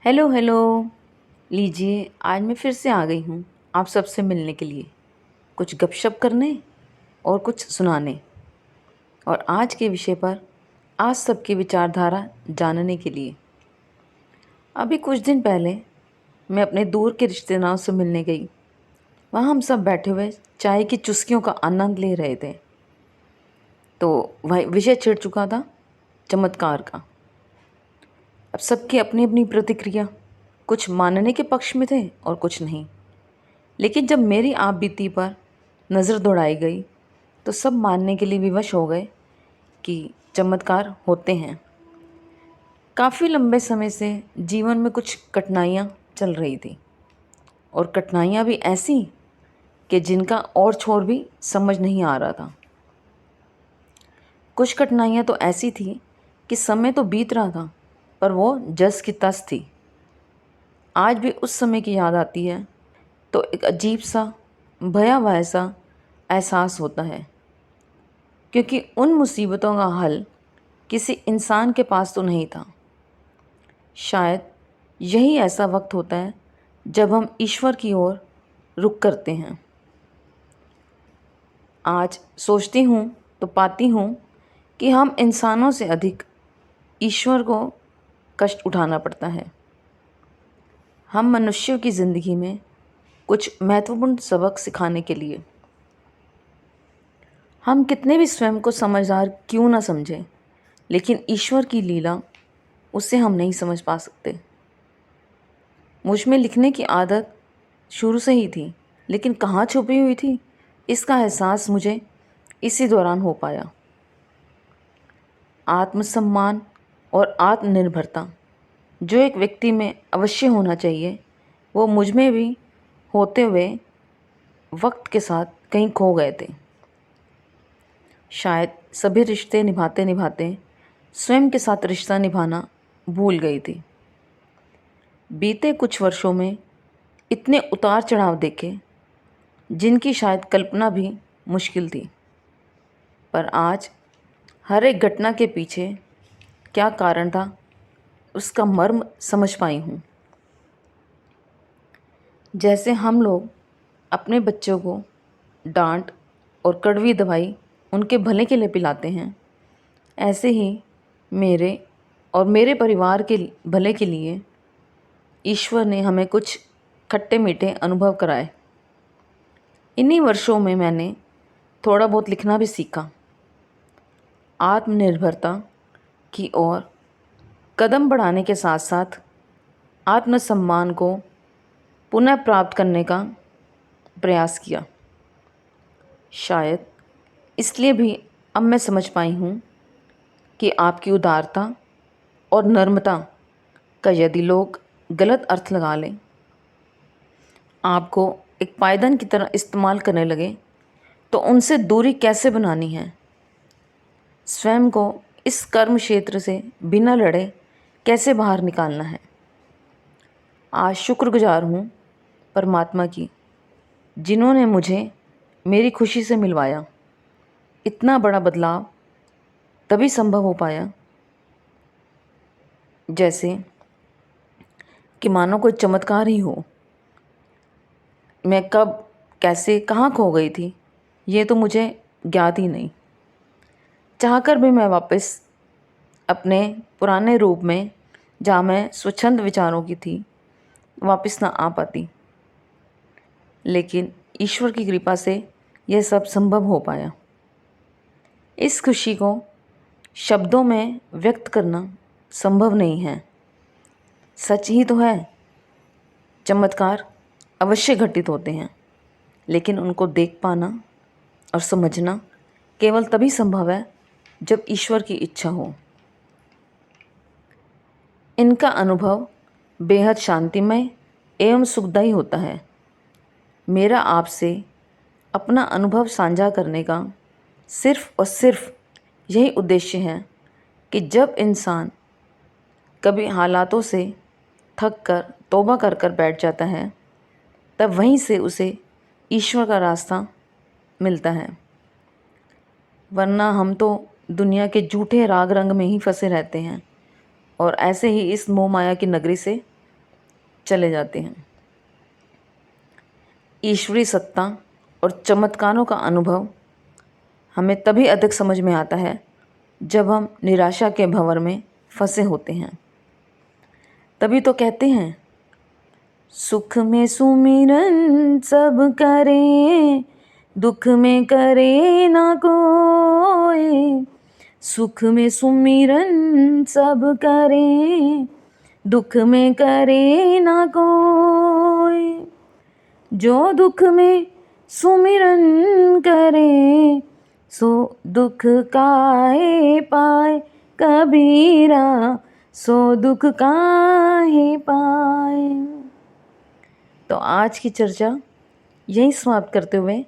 Hello hello. लीजिए, आज मैं फिर से आ गई हूँ आप सबसे मिलने के लिए, कुछ गपशप करने और कुछ सुनाने, और आज के विषय पर आज सबकी विचारधारा जानने के लिए। अभी कुछ दिन पहले मैं अपने दूर के रिश्तेदारों से मिलने गई। वहाँ हम सब बैठे हुए चाय की चुस्कियों का आनंद ले रहे थे। तो वह विषय छिड़ चुका था चमत्कार का। अब सबकी अपनी अपनी प्रतिक्रिया, कुछ मानने के पक्ष में थे और कुछ नहीं। लेकिन जब मेरी आप बीती पर नज़र दौड़ाई गई तो सब मानने के लिए विवश हो गए कि चमत्कार होते हैं। काफ़ी लंबे समय से जीवन में कुछ कठिनाइयाँ चल रही थी, और कठिनाइयाँ भी ऐसी कि जिनका और छोर भी समझ नहीं आ रहा था। कुछ कठिनाइयाँ तो ऐसी थी कि समय तो बीत रहा था पर वो जस की तस थी। आज भी उस समय की याद आती है तो एक अजीब सा भयावह सा एहसास होता है, क्योंकि उन मुसीबतों का हल किसी इंसान के पास तो नहीं था। शायद यही ऐसा वक्त होता है जब हम ईश्वर की ओर रुख करते हैं। आज सोचती हूँ तो पाती हूँ कि हम इंसानों से अधिक ईश्वर को कष्ट उठाना पड़ता है। हम मनुष्यों की ज़िंदगी में कुछ महत्वपूर्ण सबक सिखाने के लिए, हम कितने भी स्वयं को समझदार क्यों ना समझें, लेकिन ईश्वर की लीला उसे हम नहीं समझ पा सकते। मुझ में लिखने की आदत शुरू से ही थी, लेकिन कहाँ छुपी हुई थी इसका एहसास मुझे इसी दौरान हो पाया। आत्मसम्मान और आत्मनिर्भरता जो एक व्यक्ति में अवश्य होना चाहिए, वो मुझ में भी होते हुए वक्त के साथ कहीं खो गए थे। शायद सभी रिश्ते निभाते निभाते स्वयं के साथ रिश्ता निभाना भूल गई थी। बीते कुछ वर्षों में इतने उतार चढ़ाव देखे जिनकी शायद कल्पना भी मुश्किल थी, पर आज हर एक घटना के पीछे क्या कारण था उसका मर्म समझ पाई हूँ। जैसे हम लोग अपने बच्चों को डांट और कड़वी दवाई उनके भले के लिए पिलाते हैं, ऐसे ही मेरे और मेरे परिवार के भले के लिए ईश्वर ने हमें कुछ खट्टे मीठे अनुभव कराए। इन्हीं वर्षों में मैंने थोड़ा बहुत लिखना भी सीखा। आत्मनिर्भरता की ओर कदम बढ़ाने के साथ साथ आत्मसम्मान को पुनः प्राप्त करने का प्रयास किया। शायद इसलिए भी अब मैं समझ पाई हूँ कि आपकी उदारता और नम्रता का यदि लोग गलत अर्थ लगा लें, आपको एक पायदान की तरह इस्तेमाल करने लगे, तो उनसे दूरी कैसे बनानी है, स्वयं को इस कर्म क्षेत्र से बिना लड़े कैसे बाहर निकालना है। आज शुक्रगुजार हूँ परमात्मा की, जिन्होंने मुझे मेरी खुशी से मिलवाया। इतना बड़ा बदलाव तभी संभव हो पाया जैसे कि मानो कोई चमत्कार ही हो। मैं कब कैसे कहाँ खो गई थी ये तो मुझे ज्ञात ही नहीं। चाहकर भी मैं वापस अपने पुराने रूप में, जहाँ मैं स्वच्छंद विचारों की थी, वापस ना आ पाती। लेकिन ईश्वर की कृपा से यह सब संभव हो पाया। इस खुशी को शब्दों में व्यक्त करना संभव नहीं है। सच ही तो है, चमत्कार अवश्य घटित होते हैं, लेकिन उनको देख पाना और समझना केवल तभी संभव है जब ईश्वर की इच्छा हो। इनका अनुभव बेहद शांतिमय एवं सुखदायी होता है। मेरा आपसे अपना अनुभव साझा करने का सिर्फ और सिर्फ यही उद्देश्य है कि जब इंसान कभी हालातों से थक कर तौबा कर कर बैठ जाता है, तब वहीं से उसे ईश्वर का रास्ता मिलता है। वरना हम तो दुनिया के झूठे राग रंग में ही फंसे रहते हैं और ऐसे ही इस मोह माया की नगरी से चले जाते हैं। ईश्वरीय सत्ता और चमत्कारों का अनुभव हमें तभी अधिक समझ में आता है जब हम निराशा के भंवर में फंसे होते हैं। तभी तो कहते हैं, सुख में सुमिरन सब करें, दुख में करे ना कोई। सुख में सुमिरन सब करें, दुख में करे ना कोई। जो दुख में सुमिरन करे, सो दुख काहे पाए कबीरा, सो दुख काहे पाए। तो आज की चर्चा यहीं समाप्त करते हुए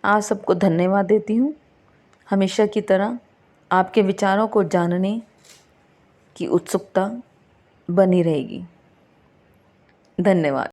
आप सबको धन्यवाद देती हूँ। हमेशा की तरह आपके विचारों को जानने की उत्सुकता बनी रहेगी। धन्यवाद।